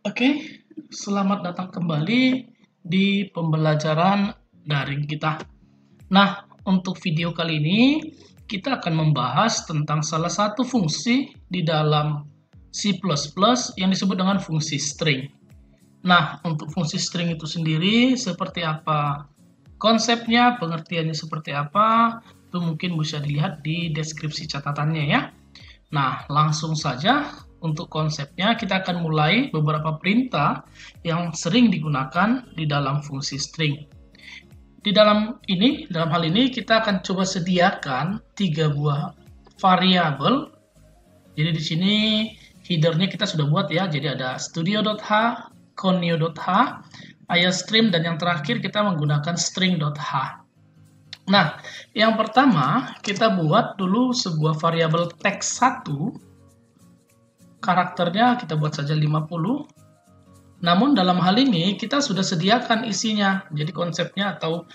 Oke, selamat datang kembali di pembelajaran daring kita. Nah, untuk video kali ini kita akan membahas tentang salah satu fungsi di dalam C++ yang disebut dengan fungsi string. Nah, untuk fungsi string itu sendiri seperti apa konsepnya, pengertiannya seperti apa, itu mungkin bisa dilihat di deskripsi catatannya ya. Nah, langsung saja untuk konsepnya kita akan mulai beberapa perintah yang sering digunakan di dalam fungsi string. Dalam hal ini kita akan coba sediakan 3 buah variabel. Jadi di sini headernya kita sudah buat ya. Jadi ada studio.h, conio.h, iostream, dan yang terakhir kita menggunakan string.h. Nah, yang pertama kita buat dulu sebuah variabel teks 1. Karakternya kita buat saja 50. Namun dalam hal ini kita sudah sediakan isinya. Jadi konsepnya atau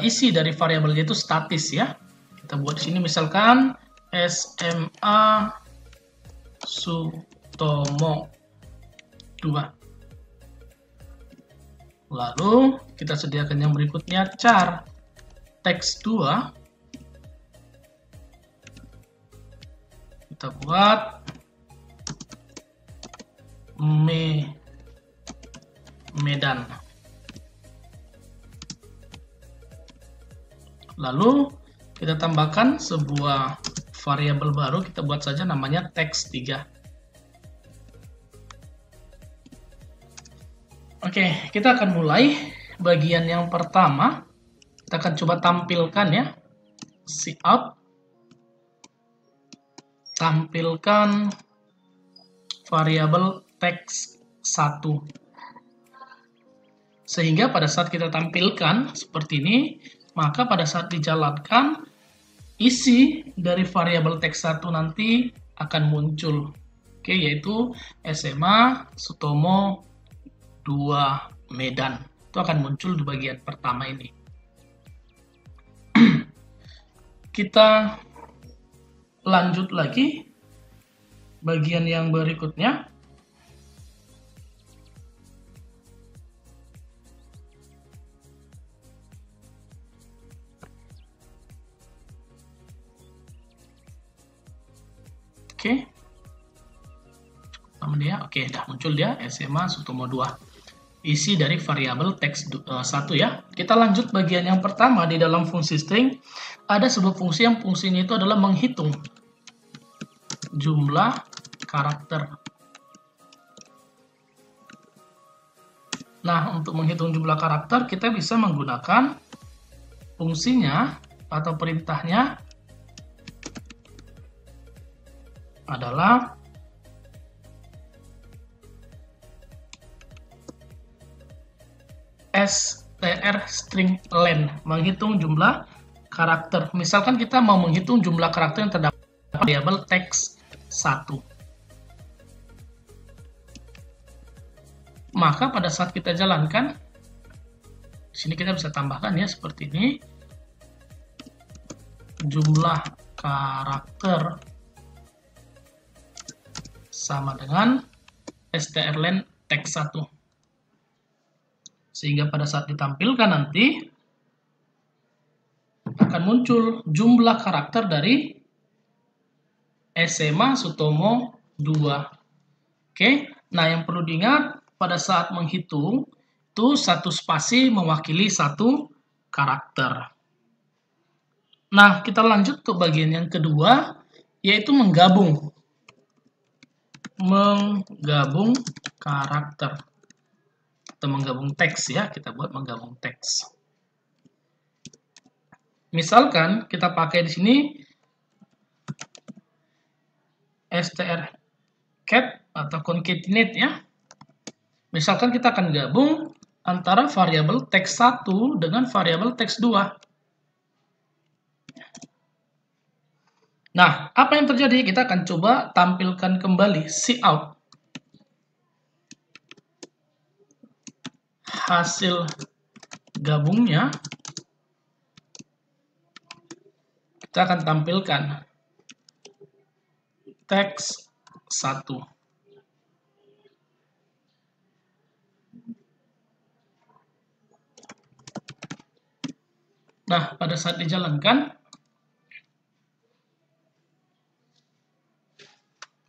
isi dari variabelnya itu statis ya. Kita buat di sini misalkan SMA Sutomo 2. Lalu kita sediakan yang berikutnya char teks 2. Kita buat Medan. Lalu kita tambahkan sebuah variabel baru, kita buat saja namanya teks 3. Oke, kita akan mulai bagian yang pertama. Kita akan coba tampilkan ya. Cout. Tampilkan variabel teks 1. Sehingga pada saat kita tampilkan seperti ini, maka pada saat dijalankan, isi dari variabel teks 1 nanti akan muncul. Oke, yaitu SMA Sutomo 2 Medan. Itu akan muncul di bagian pertama ini. Kita lanjut lagi bagian yang berikutnya. Oke. Oke, dah muncul dia SMA Sutomo 2. Isi dari variabel teks 1 ya. Kita lanjut bagian yang pertama di dalam fungsi string. Ada sebuah fungsi yang fungsinya itu adalah menghitung jumlah karakter. Nah, untuk menghitung jumlah karakter kita bisa menggunakan fungsinya atau perintahnya adalah str string len, menghitung jumlah karakter. Misalkan kita mau menghitung jumlah karakter yang terdapat pada variabel teks 1. Maka pada saat kita jalankan, di sini kita bisa tambahkan ya seperti ini. Jumlah karakter sama dengan strlen teks 1. Sehingga pada saat ditampilkan nanti akan muncul jumlah karakter dari SMA Sutomo 2. Oke, nah yang perlu diingat pada saat menghitung itu satu spasi mewakili satu karakter. Nah, kita lanjut ke bagian yang kedua, yaitu menggabung karakter atau menggabung teks ya. Kita buat menggabung teks. Misalkan kita pakai di sini strcat atau concatenate ya. Misalkan kita akan gabung antara variabel teks 1 dengan variabel teks 2. Nah, apa yang terjadi? Kita akan coba tampilkan kembali cout. Hasil gabungnya kita akan tampilkan teks 1. Nah, pada saat dijalankan,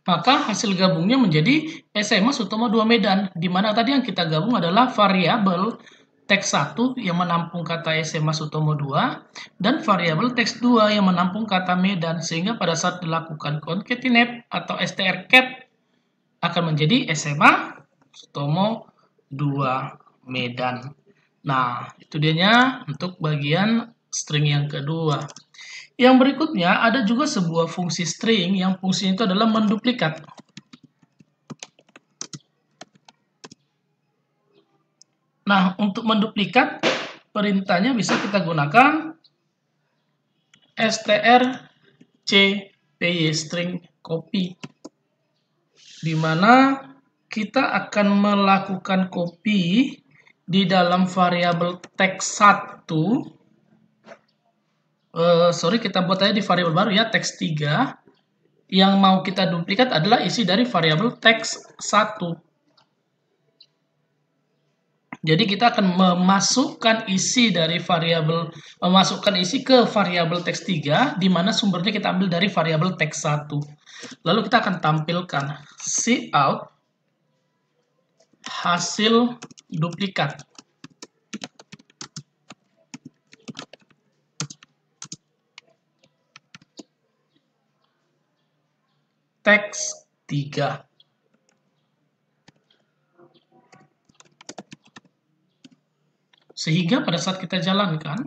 maka hasil gabungnya menjadi SMA Sutomo 2 Medan, di mana tadi yang kita gabung adalah variabel teks 1 yang menampung kata SMA Sutomo 2 dan variabel teks 2 yang menampung kata Medan, sehingga pada saat dilakukan concatenate atau strcat akan menjadi SMA Sutomo 2 Medan. Nah, itu dianya untuk bagian string yang kedua. Yang berikutnya ada juga sebuah fungsi string yang fungsinya itu adalah menduplikat. Nah, untuk menduplikat perintahnya bisa kita gunakan strcpy string copy, di mana kita akan melakukan copy di dalam variabel teks 1. Kita buat aja di variabel baru ya, teks 3. Yang mau kita duplikat adalah isi dari variabel teks 1. Jadi kita akan memasukkan isi ke variabel teks 3, di mana sumbernya kita ambil dari variabel teks 1. Lalu kita akan tampilkan cout hasil duplikat. Teks 3. Sehingga pada saat kita jalankan,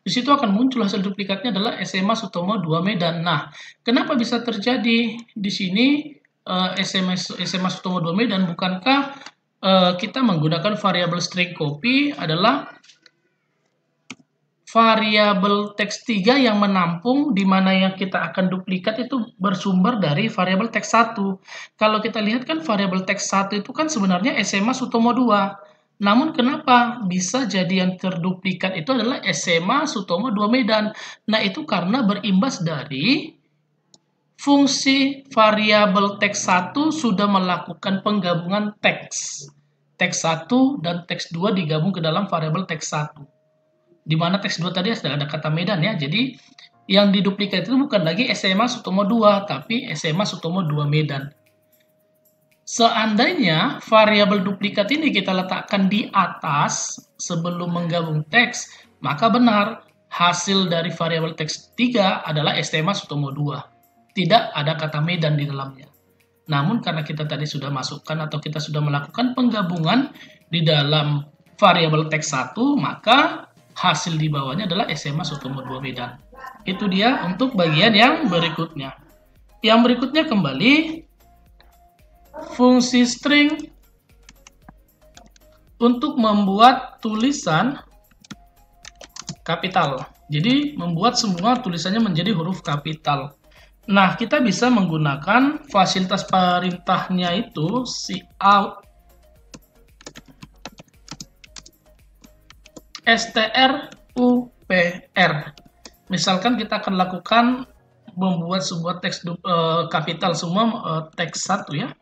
di situ akan muncul hasil duplikatnya adalah SMA Sutomo 2 Medan. Nah, kenapa bisa terjadi di sini SMA Sutomo 2 Medan? Bukankah kita menggunakan variabel string copy adalah variabel teks 3 yang menampung, di mana yang kita akan duplikat itu bersumber dari variabel teks 1. Kalau kita lihat kan variabel teks 1 itu kan sebenarnya SMA Sutomo 2. Namun kenapa bisa jadi yang terduplikat itu adalah SMA Sutomo 2 Medan? Nah, itu karena berimbas dari fungsi variabel teks 1 sudah melakukan penggabungan teks. Teks 1 dan teks 2 digabung ke dalam variabel teks 1. Di mana teks 2 tadi sudah ada kata Medan ya. Jadi yang diduplikat itu bukan lagi SMA Sutomo 2, tapi SMA Sutomo 2 Medan. Seandainya variabel duplikat ini kita letakkan di atas sebelum menggabung teks, maka benar hasil dari variabel teks 3 adalah SMA Sutomo 2. Tidak ada kata Medan di dalamnya. Namun karena kita tadi sudah masukkan atau kita sudah melakukan penggabungan di dalam variabel teks 1, maka hasil di bawahnya adalah SMA Sutomo 2 Medan. Itu dia untuk bagian yang berikutnya. Yang berikutnya kembali fungsi string untuk membuat tulisan kapital. Jadi membuat semua tulisannya menjadi huruf kapital. Nah, kita bisa menggunakan fasilitas perintahnya itu cout strupr. Misalkan kita akan lakukan membuat sebuah teks kapital semua, teks 1 ya.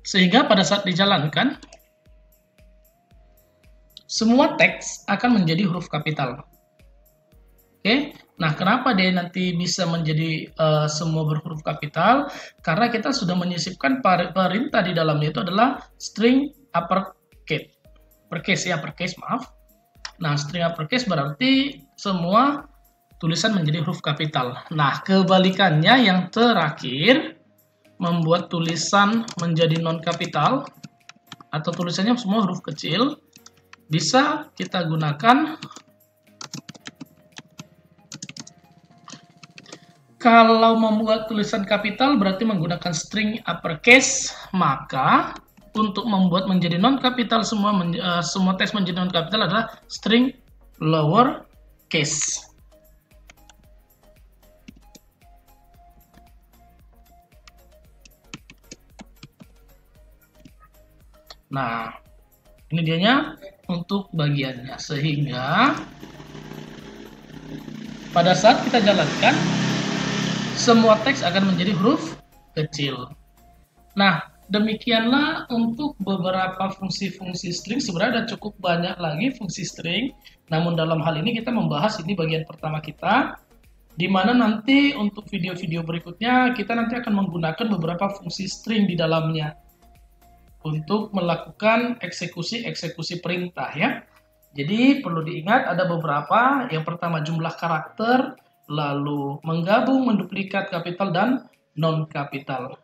Sehingga pada saat dijalankan, semua teks akan menjadi huruf kapital. Oke, nah kenapa dia nanti bisa menjadi semua berhuruf kapital? Karena kita sudah menyisipkan perintah di dalamnya itu adalah string uppercase, maaf. Nah, string uppercase berarti semua tulisan menjadi huruf kapital. Nah, kebalikannya yang terakhir, membuat tulisan menjadi non kapital atau tulisannya semua huruf kecil, bisa kita gunakan kalau membuat tulisan kapital berarti menggunakan string uppercase, maka untuk membuat menjadi non kapital semua teks menjadi non kapital adalah string lower case. Nah, ini dianya untuk bagiannya, sehingga pada saat kita jalankan semua teks akan menjadi huruf kecil. Nah, Demikianlah untuk beberapa fungsi-fungsi string. Sebenarnya ada cukup banyak lagi fungsi string, namun dalam hal ini kita membahas ini bagian pertama kita, di mana nanti untuk video-video berikutnya kita nanti akan menggunakan beberapa fungsi string di dalamnya untuk melakukan eksekusi perintah ya. Jadi perlu diingat ada beberapa, yang pertama jumlah karakter, lalu menggabung, menduplikat kapital dan non-kapital.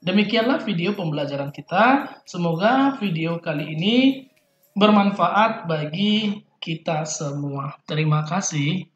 Demikianlah video pembelajaran kita. Semoga video kali ini bermanfaat bagi kita semua. Terima kasih.